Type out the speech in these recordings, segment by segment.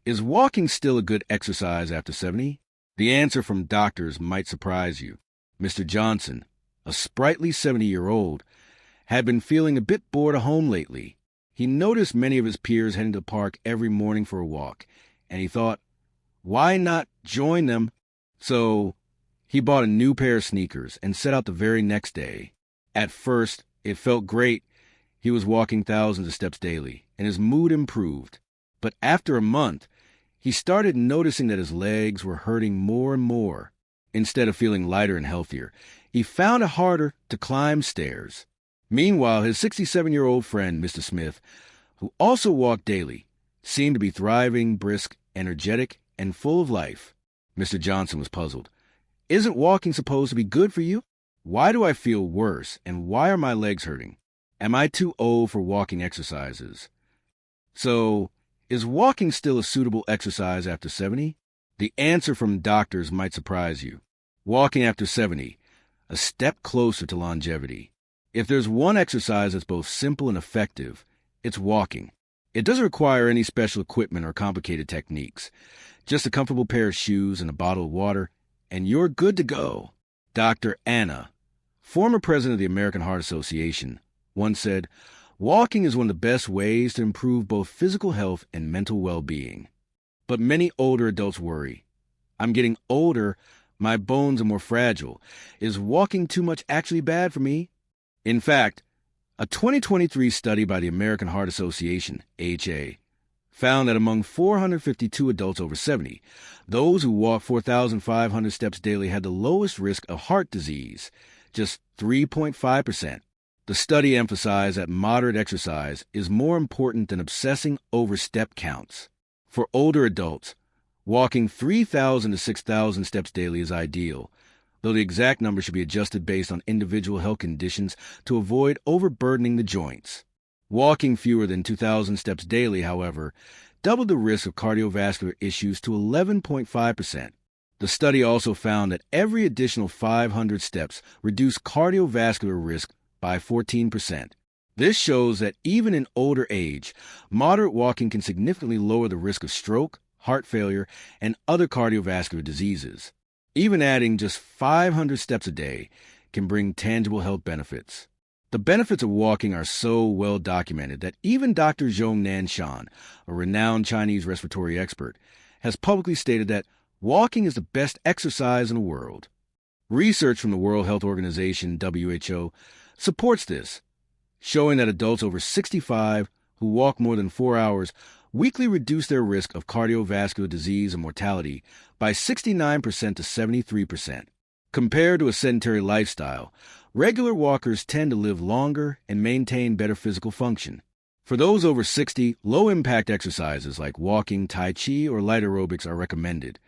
Is walking still a good exercise after 70? The answer from doctors might surprise you. Mr. Johnson, a sprightly 70-year-old, had been feeling a bit bored at home lately. He noticed many of his peers heading to the park every morning for a walk, and he thought, why not join them? So he bought a new pair of sneakers and set out the very next day. At first, it felt great. He was walking thousands of steps daily, and his mood improved. But after a month, he started noticing that his legs were hurting more and more. Instead of feeling lighter and healthier, he found it harder to climb stairs. Meanwhile, his 67-year-old friend, Mr. Smith, who also walked daily, seemed to be thriving, brisk, energetic, and full of life. Mr. Johnson was puzzled. Isn't walking supposed to be good for you? Why do I feel worse, and why are my legs hurting? Am I too old for walking exercises? So, is walking still a suitable exercise after 70? The answer from doctors might surprise you. Walking after 70, a step closer to longevity. If there's one exercise that's both simple and effective, it's walking. It doesn't require any special equipment or complicated techniques. Just a comfortable pair of shoes and a bottle of water, and you're good to go. Dr. Anna, former president of the American Heart Association, once said, walking is one of the best ways to improve both physical health and mental well-being. But many older adults worry. I'm getting older, my bones are more fragile. Is walking too much actually bad for me? In fact, a 2023 study by the American Heart Association, AHA, found that among 452 adults over 70, those who walked 4,500 steps daily had the lowest risk of heart disease, just 3.5%. The study emphasized that moderate exercise is more important than obsessing over step counts. For older adults, walking 3,000 to 6,000 steps daily is ideal, though the exact number should be adjusted based on individual health conditions to avoid overburdening the joints. Walking fewer than 2,000 steps daily, however, doubled the risk of cardiovascular issues to 11.5%. The study also found that every additional 500 steps reduced cardiovascular risk by 14%. This shows that even in older age, moderate walking can significantly lower the risk of stroke, heart failure, and other cardiovascular diseases. Even adding just 500 steps a day can bring tangible health benefits. The benefits of walking are so well documented that even Dr. Zhong Nanshan, a renowned Chinese respiratory expert, has publicly stated that walking is the best exercise in the world. Research from the World Health Organization, WHO, supports this, showing that adults over 65 who walk more than 4 hours weekly reduce their risk of cardiovascular disease and mortality by 69% to 73%. Compared to a sedentary lifestyle, regular walkers tend to live longer and maintain better physical function. For those over 60, low-impact exercises like walking, tai chi, or light aerobics are recommended,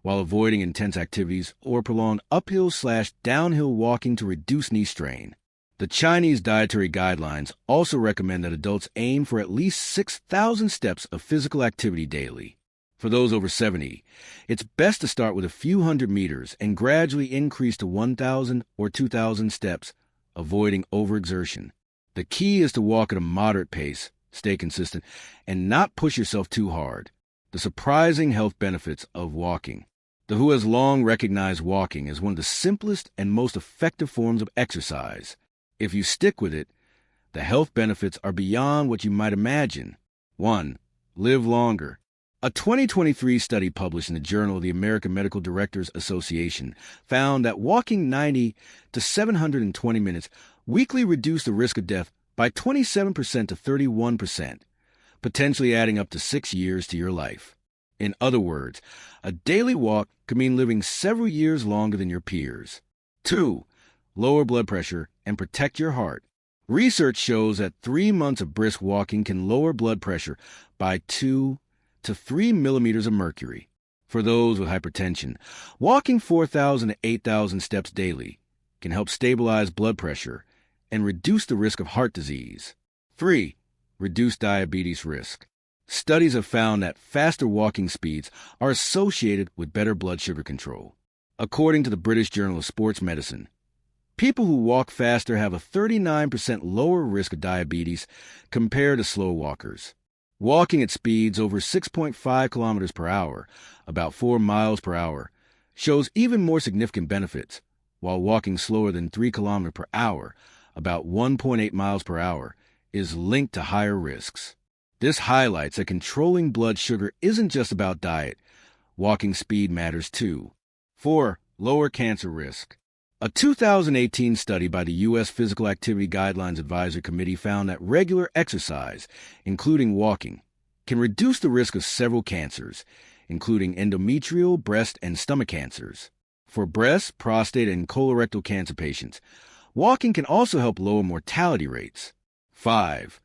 while avoiding intense activities or prolonged uphill/downhill walking to reduce knee strain. The Chinese dietary guidelines also recommend that adults aim for at least 6,000 steps of physical activity daily. For those over 70, it's best to start with a few hundred meters and gradually increase to 1,000 or 2,000 steps, avoiding overexertion. The key is to walk at a moderate pace, stay consistent, and not push yourself too hard. The surprising health benefits of walking. The WHO has long recognized walking as one of the simplest and most effective forms of exercise. If you stick with it, the health benefits are beyond what you might imagine. 1. Live longer. A 2023 study published in the Journal of the American Medical Directors Association found that walking 90 to 720 minutes weekly reduced the risk of death by 27% to 31%, potentially adding up to 6 years to your life. In other words, a daily walk could mean living several years longer than your peers. 2. Lower blood pressure and protect your heart. Research shows that 3 months of brisk walking can lower blood pressure by 2 to 3 millimeters of mercury. For those with hypertension, walking 4,000 to 8,000 steps daily can help stabilize blood pressure and reduce the risk of heart disease. 3. Reduce diabetes risk. Studies have found that faster walking speeds are associated with better blood sugar control. According to the British Journal of Sports Medicine, people who walk faster have a 39% lower risk of diabetes compared to slow walkers. Walking at speeds over 6.5 kilometers per hour, about 4 miles per hour, shows even more significant benefits, while walking slower than 3 kilometers per hour, about 1.8 miles per hour, is linked to higher risks. This highlights that controlling blood sugar isn't just about diet. Walking speed matters too. 4. Lower cancer risk. A 2018 study by the U.S. Physical Activity Guidelines Advisory Committee found that regular exercise, including walking, can reduce the risk of several cancers, including endometrial, breast, and stomach cancers. For breast, prostate, and colorectal cancer patients, walking can also help lower mortality rates. 5.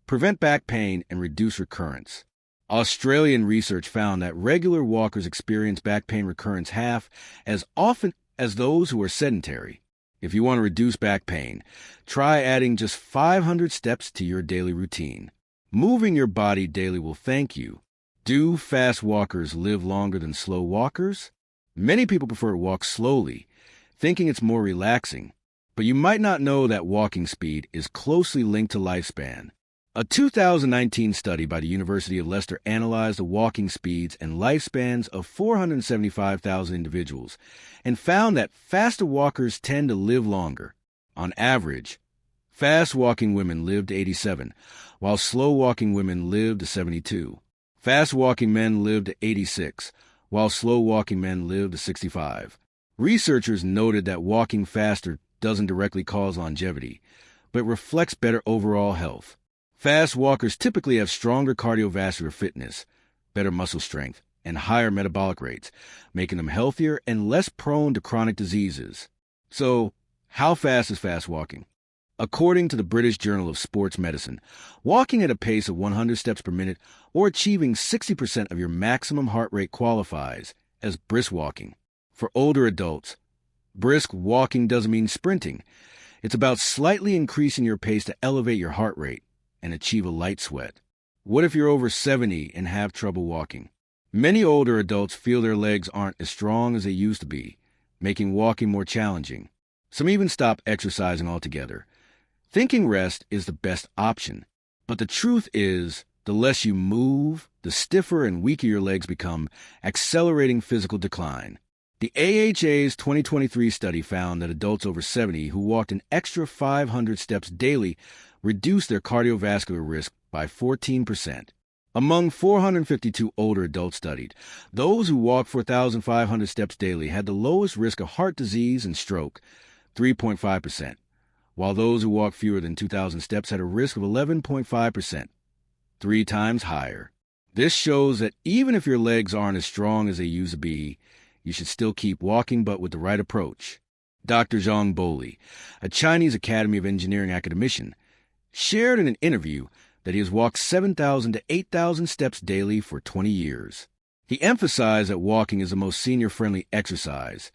Prevent back pain and reduce recurrence. Australian research found that regular walkers experience back pain recurrence half as often as those who are sedentary. If you want to reduce back pain, try adding just 500 steps to your daily routine. Moving your body daily will thank you. Do fast walkers live longer than slow walkers? Many people prefer to walk slowly, thinking it's more relaxing, but you might not know that walking speed is closely linked to lifespan. A 2019 study by the University of Leicester analyzed the walking speeds and lifespans of 475,000 individuals and found that faster walkers tend to live longer. On average, fast-walking women lived to 87, while slow-walking women lived to 72. Fast-walking men lived to 86, while slow-walking men lived to 65. Researchers noted that walking faster doesn't directly cause longevity, but reflects better overall health. Fast walkers typically have stronger cardiovascular fitness, better muscle strength, and higher metabolic rates, making them healthier and less prone to chronic diseases. So, how fast is fast walking? According to the British Journal of Sports Medicine, walking at a pace of 100 steps per minute or achieving 60% of your maximum heart rate qualifies as brisk walking. For older adults, brisk walking doesn't mean sprinting. It's about slightly increasing your pace to elevate your heart rate and achieve a light sweat. What if you're over 70 and have trouble walking? Many older adults feel their legs aren't as strong as they used to be, making walking more challenging. Some even stop exercising altogether. Thinking rest is the best option, but the truth is, the less you move, the stiffer and weaker your legs become, accelerating physical decline. The AHA's 2023 study found that adults over 70 who walked an extra 500 steps daily reduced their cardiovascular risk by 14%. Among 452 older adults studied, those who walked 4,500 steps daily had the lowest risk of heart disease and stroke, 3.5%, while those who walked fewer than 2,000 steps had a risk of 11.5%, 3 times higher. This shows that even if your legs aren't as strong as they used to be, you should still keep walking, but with the right approach. Dr. Zhang Boli, a Chinese Academy of Engineering academician, shared in an interview that he has walked 7,000 to 8,000 steps daily for 20 years. He emphasized that walking is the most senior-friendly exercise.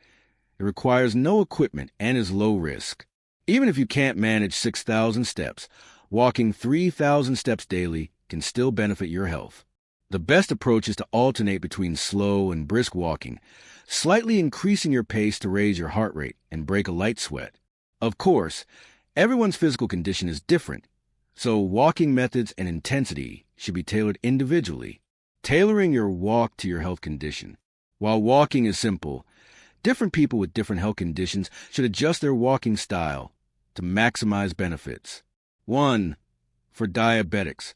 It requires no equipment and is low risk. Even if you can't manage 6,000 steps, walking 3,000 steps daily can still benefit your health. The best approach is to alternate between slow and brisk walking, slightly increasing your pace to raise your heart rate and break a light sweat. Of course, everyone's physical condition is different, so walking methods and intensity should be tailored individually, tailoring your walk to your health condition. While walking is simple, different people with different health conditions should adjust their walking style to maximize benefits. 1. For diabetics,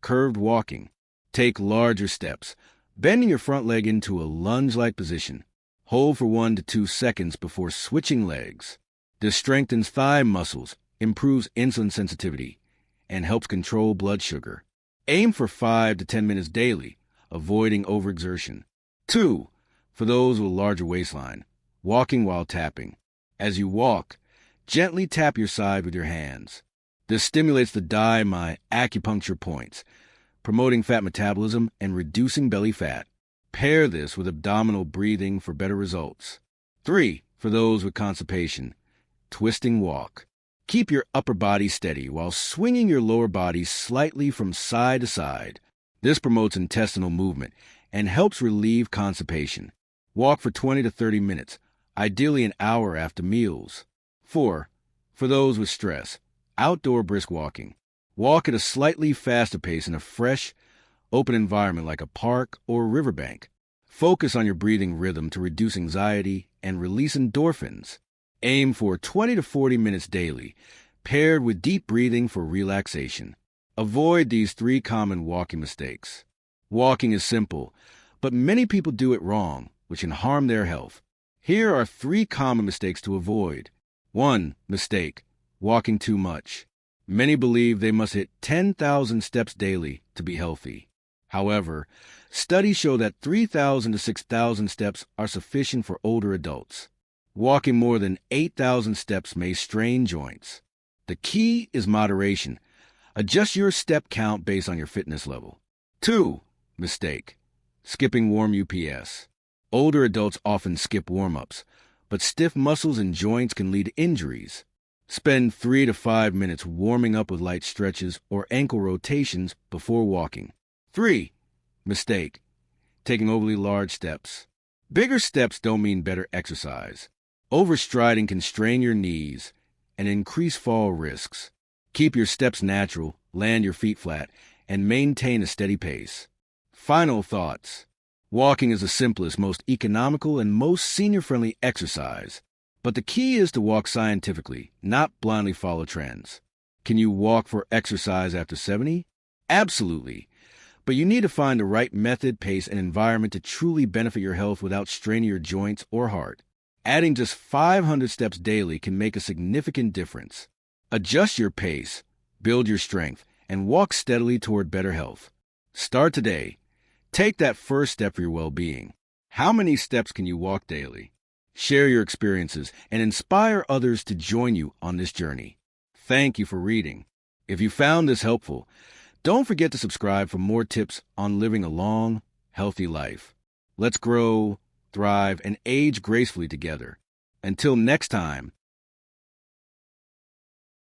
curved walking. Take larger steps, bending your front leg into a lunge-like position. Hold for 1 to 2 seconds before switching legs. This strengthens thigh muscles, improves insulin sensitivity, and helps control blood sugar. Aim for 5 to 10 minutes daily, avoiding overexertion. 2. For those with a larger waistline, walking while tapping. As you walk, gently tap your side with your hands. This stimulates the my acupuncture points, promoting fat metabolism and reducing belly fat. Pair this with abdominal breathing for better results. 3. For those with constipation, twisting walk. Keep your upper body steady while swinging your lower body slightly from side to side. This promotes intestinal movement and helps relieve constipation. Walk for 20 to 30 minutes, ideally an hour after meals. 4. For those with stress, outdoor brisk walking. Walk at a slightly faster pace in a fresh, open environment like a park or riverbank. Focus on your breathing rhythm to reduce anxiety and release endorphins. Aim for 20 to 40 minutes daily, paired with deep breathing for relaxation. Avoid these 3 common walking mistakes. Walking is simple, but many people do it wrong, which can harm their health. Here are 3 common mistakes to avoid. 1. Mistake: walking too much. Many believe they must hit 10,000 steps daily to be healthy. However, studies show that 3,000 to 6,000 steps are sufficient for older adults. Walking more than 8,000 steps may strain joints. The key is moderation. Adjust your step count based on your fitness level. 2. Mistake: skipping warm UPS. Older adults often skip warm-ups, but stiff muscles and joints can lead to injuries. Spend 3 to 5 minutes warming up with light stretches or ankle rotations before walking. 3. Mistake: taking overly large steps. Bigger steps don't mean better exercise. Overstriding can strain your knees and increase fall risks. Keep your steps natural, land your feet flat, and maintain a steady pace. Final thoughts. Walking is the simplest, most economical, and most senior-friendly exercise. But the key is to walk scientifically, not blindly follow trends. Can you walk for exercise after 70? Absolutely. But you need to find the right method, pace, and environment to truly benefit your health without straining your joints or heart. Adding just 500 steps daily can make a significant difference. Adjust your pace, build your strength, and walk steadily toward better health. Start today. Take that first step for your well-being. How many steps can you walk daily? Share your experiences and inspire others to join you on this journey. Thank you for reading. If you found this helpful, don't forget to subscribe for more tips on living a long, healthy life. Let's grow, thrive, and age gracefully together. Until next time,